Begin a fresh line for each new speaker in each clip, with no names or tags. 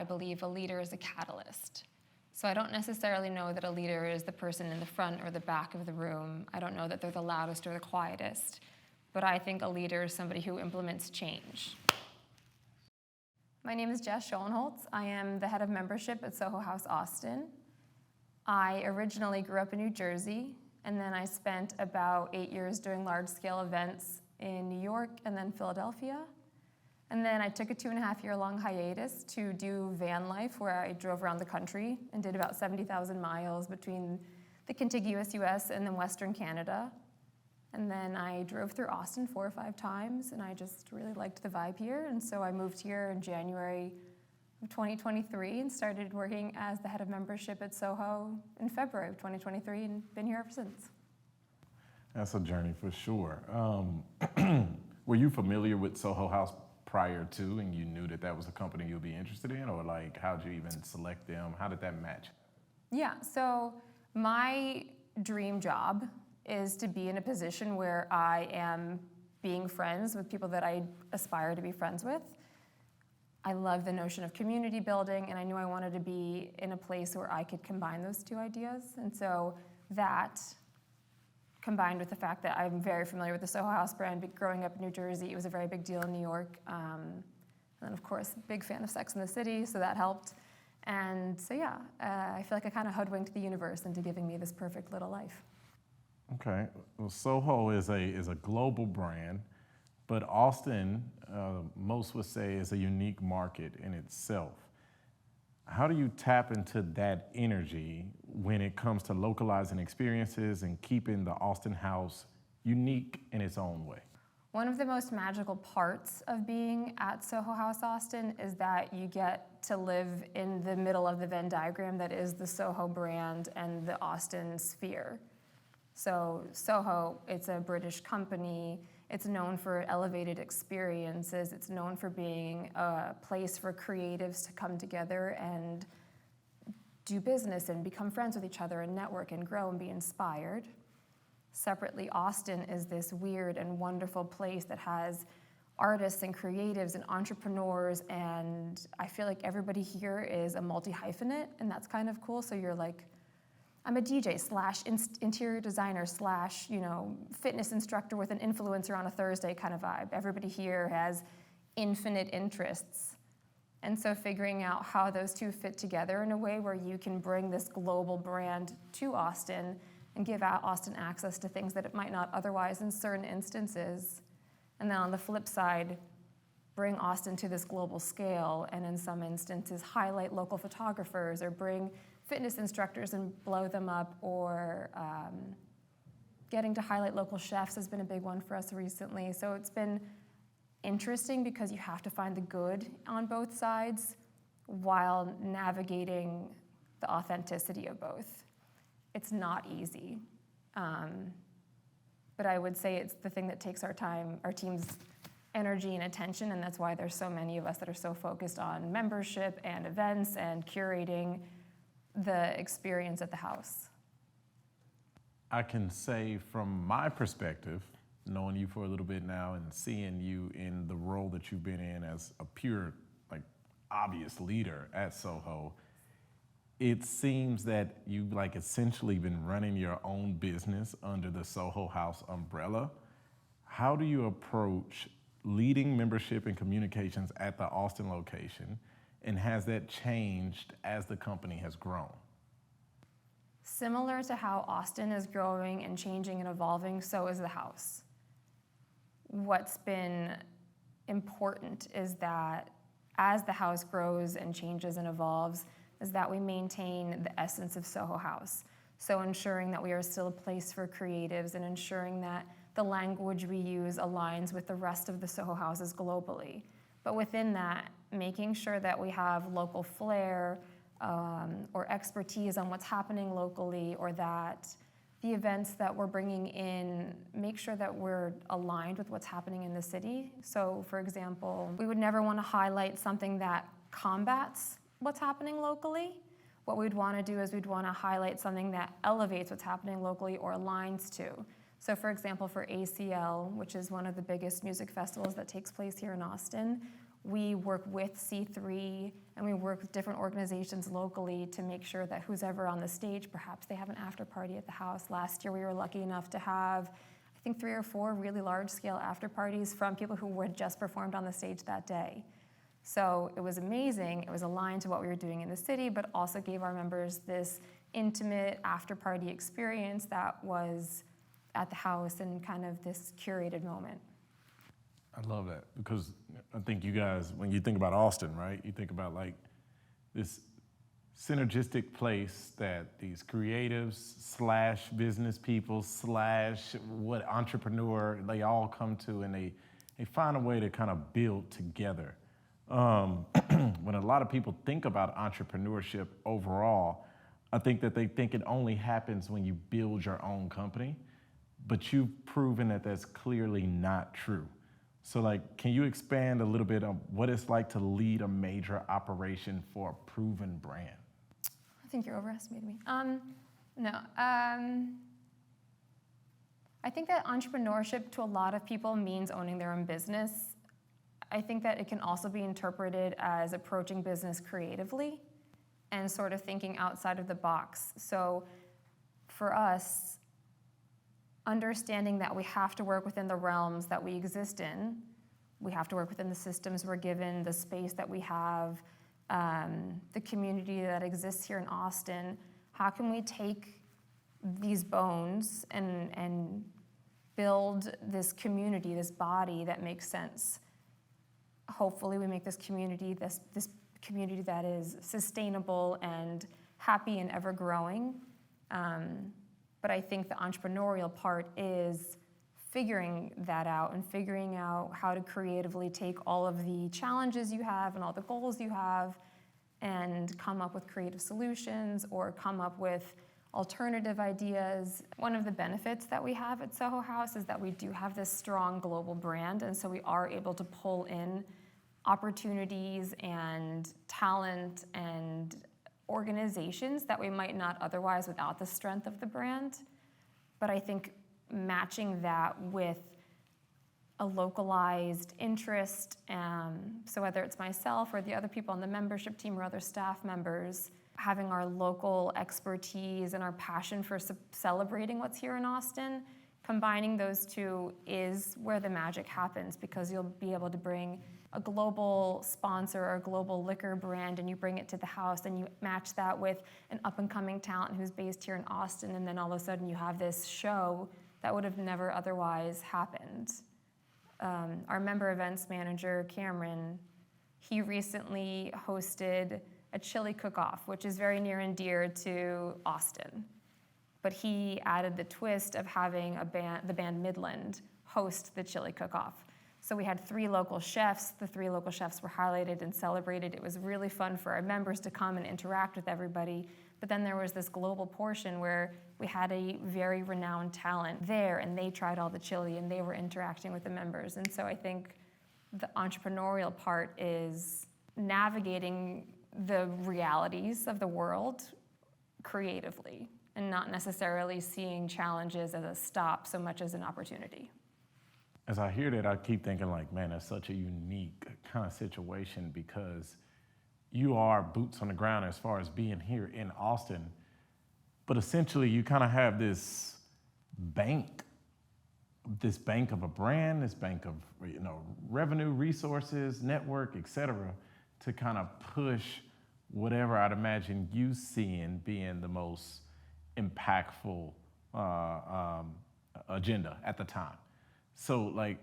I believe a leader is a catalyst. So I don't necessarily know that a leader is the person in the front or the back of the room. I don't know that they're the loudest or the quietest. But I think a leader is somebody who implements change. My name is Jess Schoenholtz. I am the head of membership at Soho House Austin. I originally grew up in New Jersey, and then I spent about 8 years doing large-scale events in New York and then Philadelphia. And then I took a 2.5-year-long hiatus to do van life, where I drove around the country and did about 70,000 miles between the contiguous US and then Western Canada. And then I drove through Austin 4 or 5 times, and I just really liked the vibe here. And so I moved here in January of 2023 and started working as the head of membership at Soho in February of 2023, and been here ever since.
That's a journey for sure. Were you familiar with Soho House prior to, and you knew that that was a company you'd be interested in, or like how'd you even select them? How did that match?
Yeah, so my dream job is to be in a position where I am being friends with people that I aspire to be friends with. I love the notion of community building, and I knew I wanted to be in a place where I could combine those two ideas. And so that, combined with the fact that I'm very familiar with the Soho House brand, but growing up in New Jersey, it was a very big deal in New York. And then, of course, big fan of Sex and the City, so that helped. And so, yeah, I feel like I kind of hoodwinked the universe into giving me this perfect little life.
Okay, well, Soho is a global brand, but Austin, most would say, is a unique market in itself. How do you tap into that energy when it comes to localizing experiences and keeping the Austin house unique in its own way?
One of the most magical parts of being at Soho House Austin is that you get to live in the middle of the Venn diagram that is the Soho brand and the Austin sphere. So Soho, it's a British company. It's known for elevated experiences. It's known for being a place for creatives to come together and do business and become friends with each other and network and grow and be inspired. Separately, Austin is this weird and wonderful place that has artists and creatives and entrepreneurs, and I feel like everybody here is a multi-hyphenate, and that's kind of cool. So you're like, I'm a DJ / interior designer / fitness instructor with an influencer on a Thursday kind of vibe. Everybody here has infinite interests. And so figuring out how those two fit together in a way where you can bring this global brand to Austin and give out Austin access to things that it might not otherwise in certain instances. And then on the flip side, bring Austin to this global scale, and in some instances highlight local photographers or bring fitness instructors and blow them up, or getting to highlight local chefs has been a big one for us recently. So it's been interesting because you have to find the good on both sides while navigating the authenticity of both. It's not easy, but I would say it's the thing that takes our time, our team's energy and attention, and that's why there's so many of us that are so focused on membership and events and curating the experience at the house.
I can say from my perspective, knowing you for a little bit now and seeing you in the role that you've been in as a pure, obvious leader at Soho, it seems that you've essentially been running your own business under the Soho House umbrella. How do you approach leading membership and communications at the Austin location, and has that changed as the company has grown?
Similar to how Austin is growing and changing and evolving, so is the house. What's been important is that as the house grows and changes and evolves, is that we maintain the essence of Soho House. So ensuring that we are still a place for creatives and ensuring that the language we use aligns with the rest of the Soho houses globally. But within that, making sure that we have local flair or expertise on what's happening locally, or that the events that we're bringing in, make sure that we're aligned with what's happening in the city. So, for example, we would never want to highlight something that combats what's happening locally. What we'd want to do is we'd want to highlight something that elevates what's happening locally or aligns to. So for example, for ACL, which is one of the biggest music festivals that takes place here in Austin, We work with C3 and we work with different organizations locally to make sure that who's ever on the stage, perhaps they have an after party at the house. Last year we were lucky enough to have, I think 3 or 4 really large scale after parties from people who had just performed on the stage that day. So it was amazing. It was aligned to what we were doing in the city, but also gave our members this intimate after party experience that was at the house and kind of this curated moment.
I love that because I think you guys, when you think about Austin, right, you think about like this synergistic place that these creatives slash business people slash what entrepreneur, they all come to, and they find a way to kind of build together. When a lot of people think about entrepreneurship overall, I think that they think it only happens when you build your own company, but you've proven that that's clearly not true. So like, can you expand a little bit on what it's like to lead a major operation for a proven brand?
I think you're overestimating me. No. I think that entrepreneurship to a lot of people means owning their own business. I think that it can also be interpreted as approaching business creatively and sort of thinking outside of the box. So for us, understanding that we have to work within the realms that we exist in, we have to work within the systems we're given, the space that we have, the community that exists here in Austin. How can we take these bones and build this community, this body that makes sense? Hopefully we make this community this community that is sustainable and happy and ever growing. But I think the entrepreneurial part is figuring that out and figuring out how to creatively take all of the challenges you have and all the goals you have and come up with creative solutions or come up with alternative ideas. One of the benefits that we have at Soho House is that we do have this strong global brand, and so we are able to pull in opportunities and talent and organizations that we might not otherwise without the strength of the brand. But I think matching that with a localized interest, so whether it's myself or the other people on the membership team or other staff members, having our local expertise and our passion for celebrating what's here in Austin, combining those two is where the magic happens, because you'll be able to bring a global sponsor or a global liquor brand and you bring it to the house and you match that with an up-and-coming talent who's based here in Austin, and then all of a sudden you have this show that would have never otherwise happened. Our member events manager, Cameron, he recently hosted a chili cook-off, which is very near and dear to Austin. But he added the twist of having the band Midland host the chili cook-off. So we had 3 local chefs. The 3 local chefs were highlighted and celebrated. It was really fun for our members to come and interact with everybody. But then there was this global portion where we had a very renowned talent there, and they tried all the chili, and they were interacting with the members. And so I think the entrepreneurial part is navigating the realities of the world creatively and not necessarily seeing challenges as a stop so much as an opportunity.
As I hear that, I keep thinking like, man, that's such a unique kind of situation, because you are boots on the ground as far as being here in Austin, but essentially you kind of have this bank of a brand, this bank of revenue, resources, network, et cetera, to kind of push whatever I'd imagine you seeing being the most impactful agenda at the time. So like,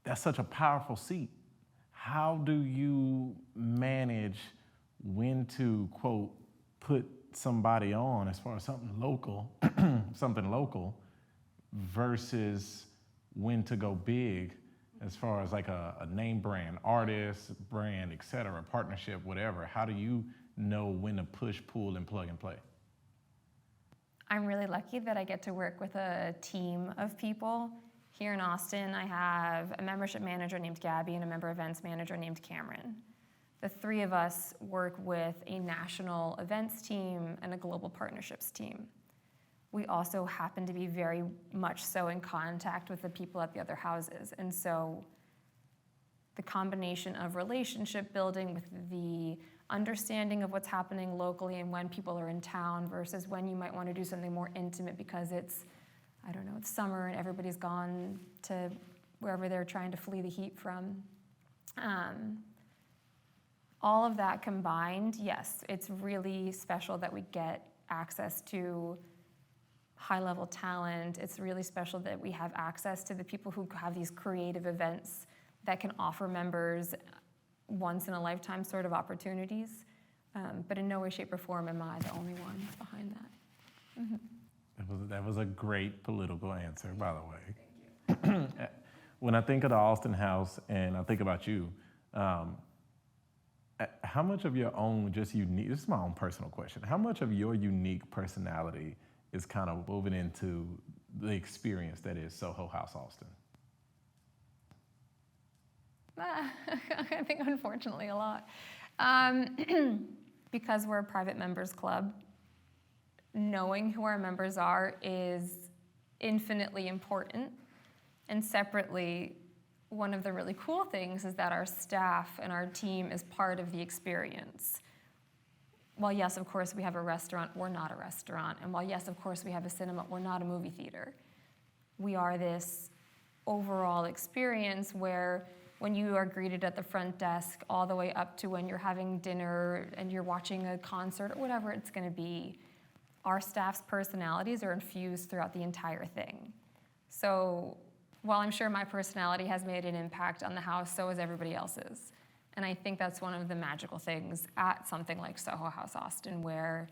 that's such a powerful seat. How do you manage when to, quote, put somebody on as far as something local, versus when to go big as far as like a name brand, artist, brand, et cetera, partnership, whatever? How do you know when to push, pull, and plug and play?
I'm really lucky that I get to work with a team of people. Here in Austin, I have a membership manager named Gabby and a member events manager named Cameron. The 3 of us work with a national events team and a global partnerships team. We also happen to be very much so in contact with the people at the other houses. And so the combination of relationship building with the understanding of what's happening locally and when people are in town versus when you might want to do something more intimate because it's, I don't know, it's summer and everybody's gone to wherever they're trying to flee the heat from. All of that combined, yes, it's really special that we get access to high-level talent. It's really special that we have access to the people who have these creative events that can offer members once-in-a-lifetime sort of opportunities. But in no way, shape, or form am I the only one behind that. Mm-hmm.
That was a great political answer, by the way. Thank you. When I think of the Austin House and I think about you, how much of your own just unique, this is my own personal question, how much of your unique personality is kind of woven into the experience that is Soho House Austin?
I think unfortunately a lot. Because we're a private members club, knowing who our members are is infinitely important. And separately, one of the really cool things is that our staff and our team is part of the experience. While yes, of course, we have a restaurant, we're not a restaurant. And while yes, of course, we have a cinema, we're not a movie theater. We are this overall experience where when you are greeted at the front desk all the way up to when you're having dinner and you're watching a concert or whatever it's gonna be, our staff's personalities are infused throughout the entire thing. So while I'm sure my personality has made an impact on the house, so has everybody else's. And I think that's one of the magical things at something like Soho House Austin, where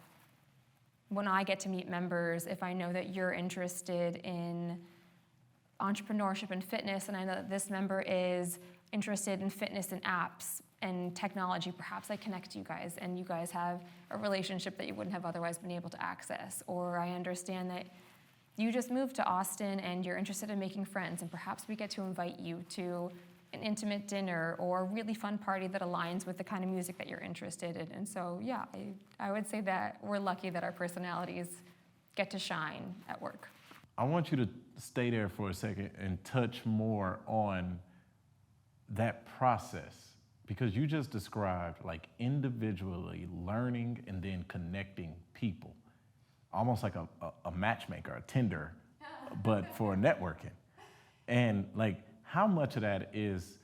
when I get to meet members, if I know that you're interested in entrepreneurship and fitness, and I know that this member is interested in fitness and apps and technology, perhaps I connect you guys and you guys have a relationship that you wouldn't have otherwise been able to access. Or I understand that you just moved to Austin and you're interested in making friends, and perhaps we get to invite you to an intimate dinner or a really fun party that aligns with the kind of music that you're interested in. And so, yeah, I would say that we're lucky that our personalities get to shine at work.
I want you to stay there for a second and touch more on that process, because you just described like individually learning and then connecting people, almost like a matchmaker, a Tinder, but for networking. And like, how much of that is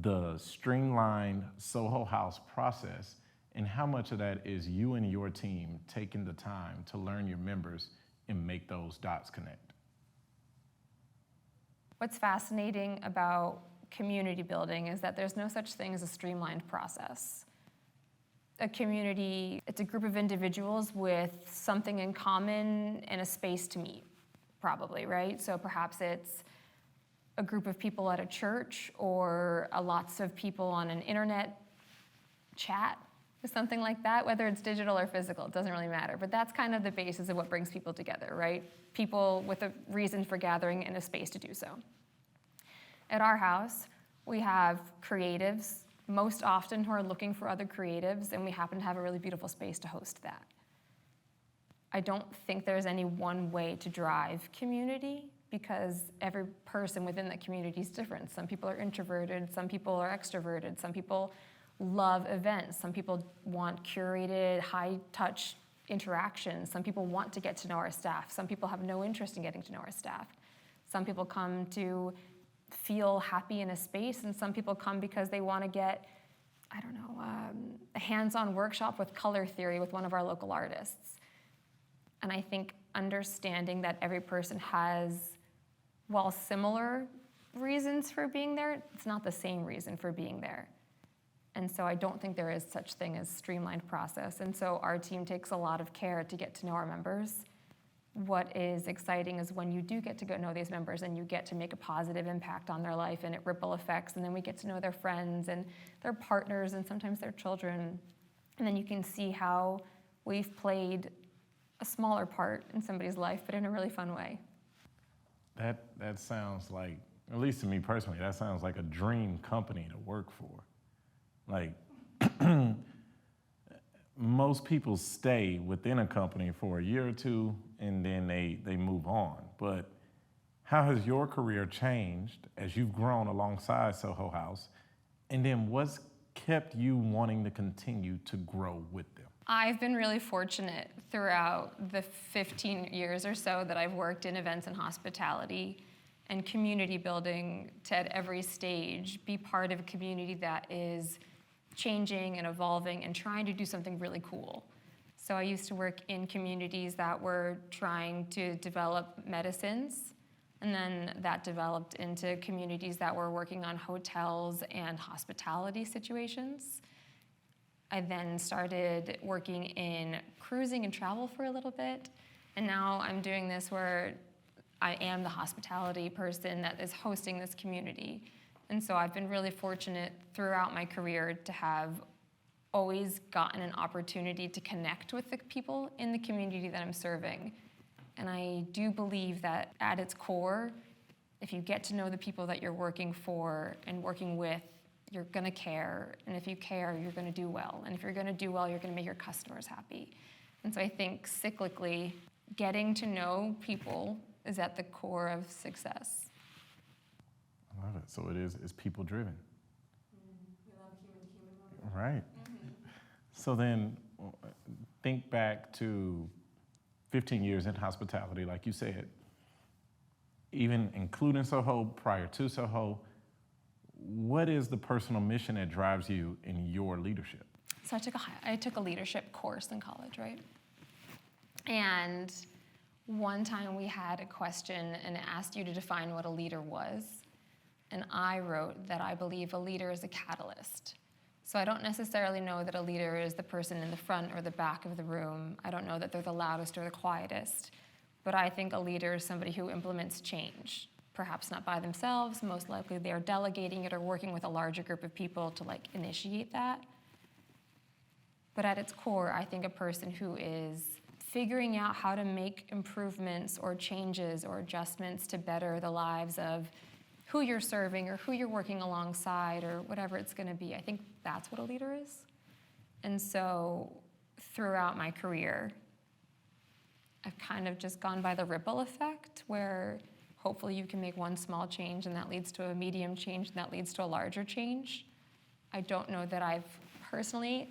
the streamlined Soho House process, and how much of that is you and your team taking the time to learn your members and make those dots connect?
What's fascinating about community building is that there's no such thing as a streamlined process. A community, it's a group of individuals with something in common and a space to meet, probably, right? So perhaps it's a group of people at a church or lots of people on an internet chat or something like that, whether it's digital or physical, it doesn't really matter. But that's kind of the basis of what brings people together, right? People with a reason for gathering and a space to do so. At our house, we have creatives, most often who are looking for other creatives, and we happen to have a really beautiful space to host that. I don't think there's any one way to drive community, because every person within that community is different. Some people are introverted, some people are extroverted, some people love events, some people want curated, high-touch interactions, some people want to get to know our staff, some people have no interest in getting to know our staff. Some people come to feel happy in a space, and some people come because they want to get, I don't know, a hands-on workshop with color theory with one of our local artists. And I think understanding that every person has, while similar reasons for being there, it's not the same reason for being there. And so I don't think there is such thing as streamlined process. And so our team takes a lot of care to get to know our members. What is exciting is when you do get to know these members and you get to make a positive impact on their life, and it ripple effects, and then we get to know their friends and their partners and sometimes their children. And then you can see how we've played a smaller part in somebody's life, but in a really fun way.
That sounds like, at least to me personally, that sounds like a dream company to work for. Like, most people stay within a company for a year or two and then they move on. But how has your career changed as you've grown alongside Soho House, And then what's kept you wanting to continue to grow with them?
I've been really fortunate throughout the 15 years or so that I've worked in events and hospitality and community building to at every stage be part of a community that is changing and evolving and trying to do something really cool. So I used to work in communities that were trying to develop medicines, and then that developed into communities that were working on hotels and hospitality situations. I then started working in cruising and travel for a little bit, and now I'm doing this where I am the hospitality person that is hosting this community. And so I've been really fortunate throughout my career to have always gotten an opportunity to connect with the people in the community that I'm serving. And I do believe that at its core, if you get to know the people that you're working for and working with, you're gonna care. And if you care, you're gonna do well. And if you're gonna do well, you're gonna make your customers happy. And so I think cyclically, getting to know people is at the core of success.
I love it. So it's people driven.
We love human-to-human love.
Right. So then think back to 15 years in hospitality, like you said, even including Soho, prior to Soho, what is the personal mission that drives you in your leadership?
So I took a leadership course in college, right? And one time we had a question and it asked you to define what a leader was. And I wrote that I believe a leader is a catalyst. So I don't necessarily know that a leader is the person in the front or the back of the room. I don't know that they're the loudest or the quietest. But I think a leader is somebody who implements change. Perhaps not by themselves. Most likely they are delegating it or working with a larger group of people to initiate that. But at its core, I think a person who is figuring out how to make improvements or changes or adjustments to better the lives of who you're serving or who you're working alongside or whatever it's going to be. I think that's what a leader is. And so throughout my career, I've kind of just gone by the ripple effect where hopefully you can make one small change and that leads to a medium change and that leads to a larger change. I don't know that I've personally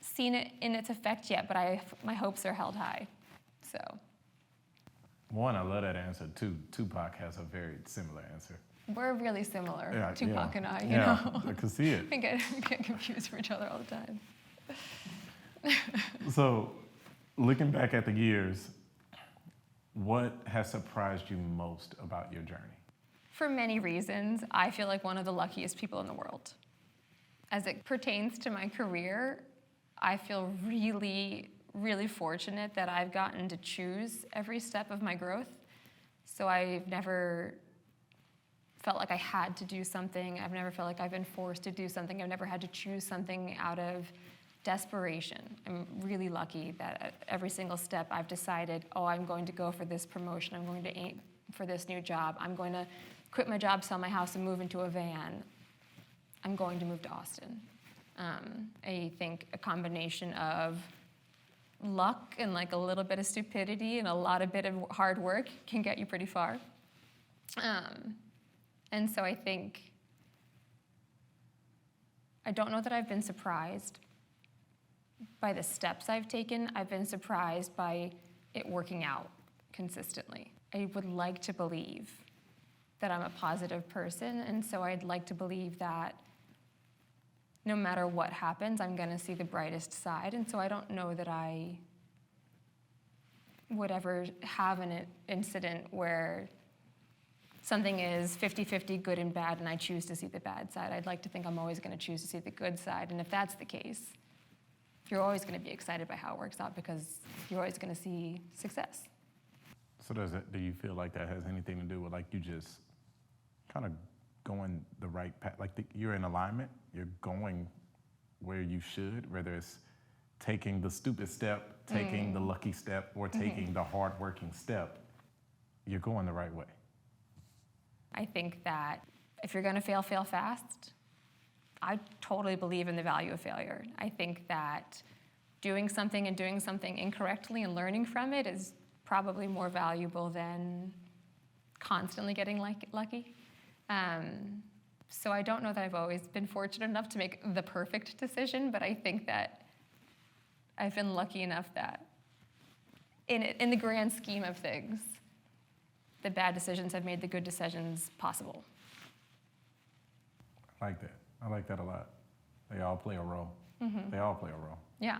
seen it in its effect yet, but my hopes are held high. So.
One, I love that answer. Two, Tupac has a very similar answer.
We're really similar,
Yeah,
Tupac and I, you
yeah,
know.
I can see it.
We get confused for each other all the time.
So, looking back at the years, what has surprised you most about your journey?
For many reasons, I feel like one of the luckiest people in the world. As it pertains to my career, I feel really, really fortunate that I've gotten to choose every step of my growth. So I've never felt like I had to do something. I've never felt like I've been forced to do something. I've never had to choose something out of desperation. I'm really lucky that at every single step I've decided, I'm going to go for this promotion. I'm going to aim for this new job. I'm going to quit my job, sell my house, and move into a van. I'm going to move to Austin. I think a combination of luck and a little bit of stupidity and a lot of bit of hard work can get you pretty far. And so I think, I don't know that I've been surprised by the steps I've taken. I've been surprised by it working out consistently. I would like to believe that I'm a positive person, and so I'd like to believe that no matter what happens, I'm gonna see the brightest side, and so I don't know that I would ever have an incident where something is 50-50 good and bad, and I choose to see the bad side. I'd like to think I'm always gonna choose to see the good side, and if that's the case, you're always gonna be excited by how it works out because you're always gonna see success.
So do you feel like that has anything to do with you just kind of going the right path? You're in alignment, you're going where you should, whether it's taking the stupid step, taking the lucky step, or taking the hard-working step, you're going the right way.
I think that if you're gonna fail, fail fast. I totally believe in the value of failure. I think that doing something and doing something incorrectly and learning from it is probably more valuable than constantly getting lucky. So I don't know that I've always been fortunate enough to make the perfect decision, but I think that I've been lucky enough that in the grand scheme of things, the bad decisions have made the good decisions possible.
I like that. I like that a lot. They all play a role. They all play a role.
Yeah.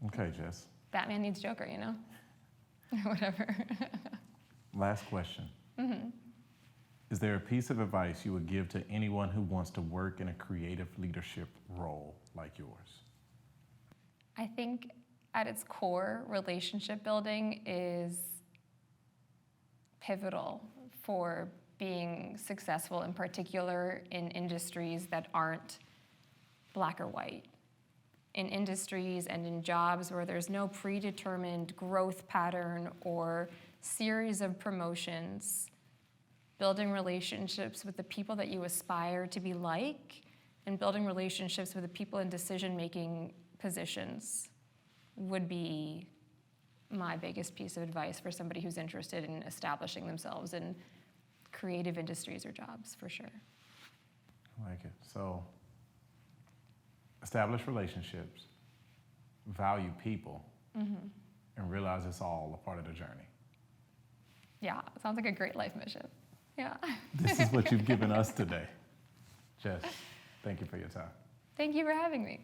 Okay, Jess.
Batman needs Joker, you know? Whatever.
Last question. Is there a piece of advice you would give to anyone who wants to work in a creative leadership role like yours?
I think at its core, relationship building is pivotal for being successful, in particular in industries that aren't black or white. In industries and in jobs where there's no predetermined growth pattern or series of promotions, building relationships with the people that you aspire to be like, and building relationships with the people in decision-making positions would be my biggest piece of advice for somebody who's interested in establishing themselves in creative industries or jobs, for sure.
I like it. So, establish relationships, value people, and realize it's all a part of the journey.
Yeah, sounds like a great life mission. Yeah.
This is what you've given us today. Jess, thank you for your time.
Thank you for having me.